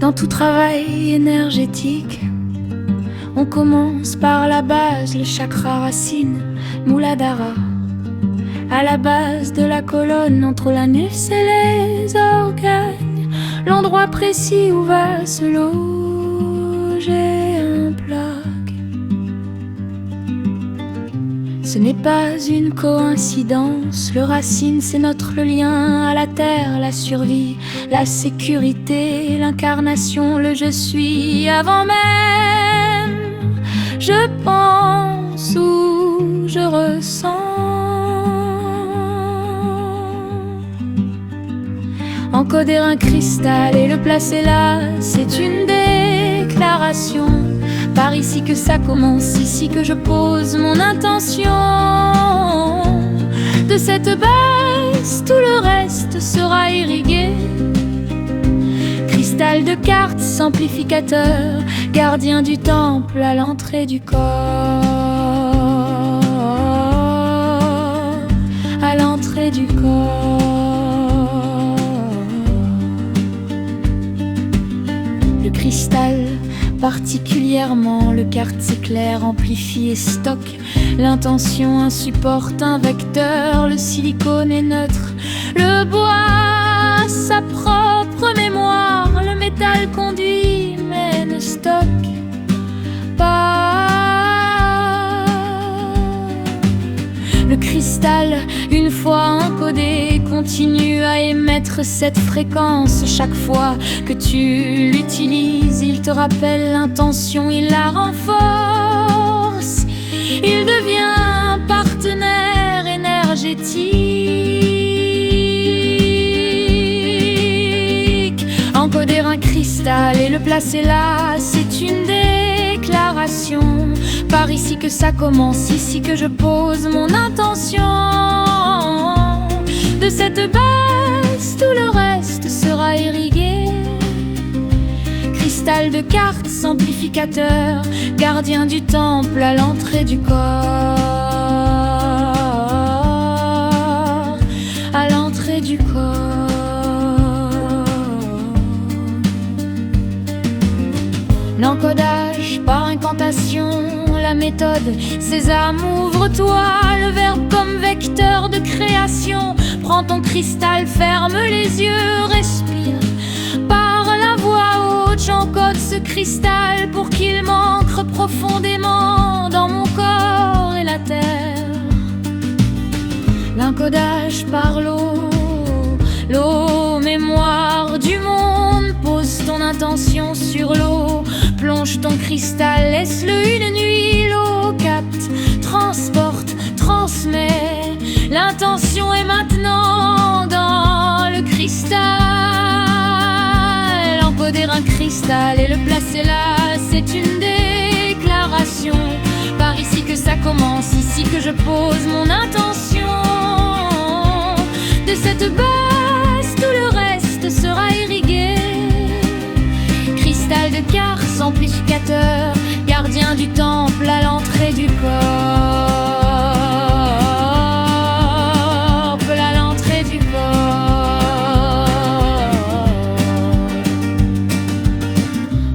Dans tout travail énergétique, on commence par la base, le chakra racine, Muladhara. À la base de la colonne, entre l'anus et les organes, l'endroit précis où va se loger un plaque. Ce n'est pas une coïncidence, le racine c'est notre lien à la terre, la survie, la sécurité, l'incarnation, le je suis avant même. Je pense ou je ressens. Encoder un cristal et le placer là, c'est une déclaration. Par ici que ça commence, ici que je pose mon intention. De cette base, tout le reste sera irrigué. Cristal de cartes, amplificateur, gardien du temple à l'entrée du corps. À l'entrée du corps. Le cristal, particulièrement le quartz éclair, amplifie et stocke l'intention, un support, un vecteur. Le silicone est neutre, le bois a sa propre mémoire. Le métal conduit mais ne stocke pas. Le cristal, une fois encodé, continue à émettre cette fréquence. Chaque fois que tu l'utilises, il te rappelle l'intention, il la renforce. Il devient un partenaire énergétique. Encoder un cristal et le placer là, c'est une déclaration. Par ici que ça commence, ici que je pose mon intention. De cette base, tout le reste sera irrigué. Cristal de cartes, amplificateur, gardien du temple à l'entrée du corps. À l'entrée du corps. L'encodage par incantation, la méthode, sésame, ouvre-toi. Le verbe comme vecteur de création. Prends ton cristal, ferme les yeux, respire. Par la voix haute, j'encode ce cristal pour qu'il m'ancre profondément dans mon corps et la terre. L'encodage par l'eau, l'eau, mémoire du monde. Pose ton intention sur l'eau, plonge ton cristal, laisse-le une nuit. L'eau capte, transporte, transmet. L'intention est maintenant dans le cristal. Encoder un cristal et le placer là, c'est une déclaration. Par ici que ça commence, ici que je pose mon intention. De cette base, tout le reste sera irrigué. Cristal de quartz, amplificateur, gardien du temple à l'entrée du corps. À l'entrée du corps.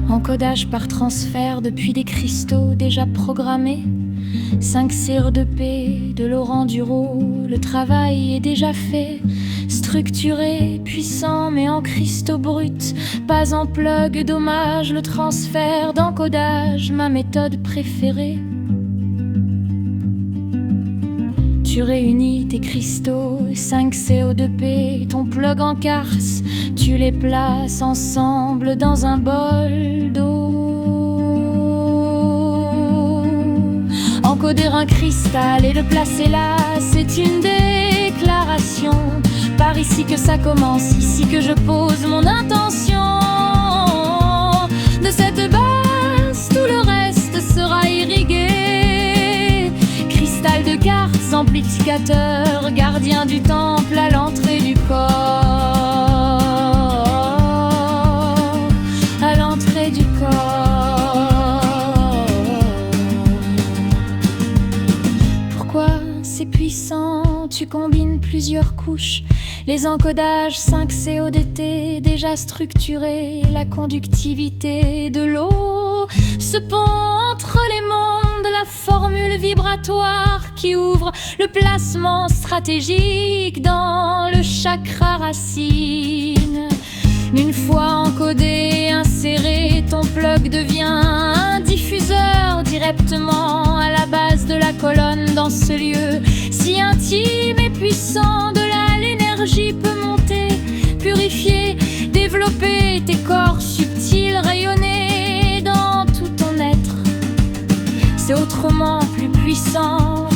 Encodage par transfert depuis des cristaux déjà programmés. 5 CO2P de Laurent Duro, le travail est déjà fait. Structuré, puissant mais en cristaux bruts. Pas en plug, dommage le transfert d'encodage, ma méthode préférée. Tu réunis tes cristaux, 5 CO2P, ton plug en quartz. Tu les places ensemble dans un bol d'eau. Encoder un cristal et le placer là, c'est une déclaration. Par ici que ça commence, ici que je pose mon intention. De cette base, tout le reste sera irrigué. Cristal de quartz, amplificateur, gardien du temple à l'entrée du corps. À l'entrée du corps. Pourquoi c'est puissant? Tu combines plusieurs couches. Les encodages 5C ODT déjà structurés, la conductivité de l'eau, ce pont entre les mondes, la formule vibratoire qui ouvre le placement stratégique dans le chakra racine. Une fois encodé, inséré, ton plug devient un diffuseur directement à la base de la colonne. Dans ce lieu si intime et puissant, de là l'énergie peut monter, purifier, développer tes corps subtils, rayonner dans tout ton être. C'est autrement plus puissant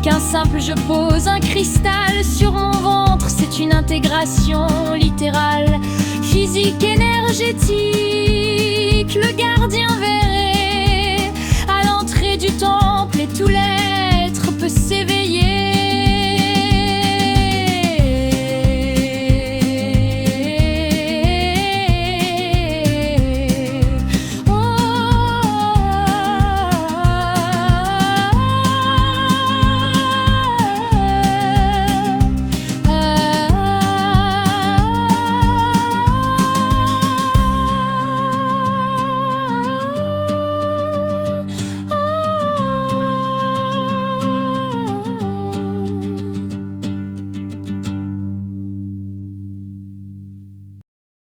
qu'un simple je pose un cristal sur mon ventre. C'est une intégration littérale, physique, énergétique. Le gardien verré à l'entrée du temps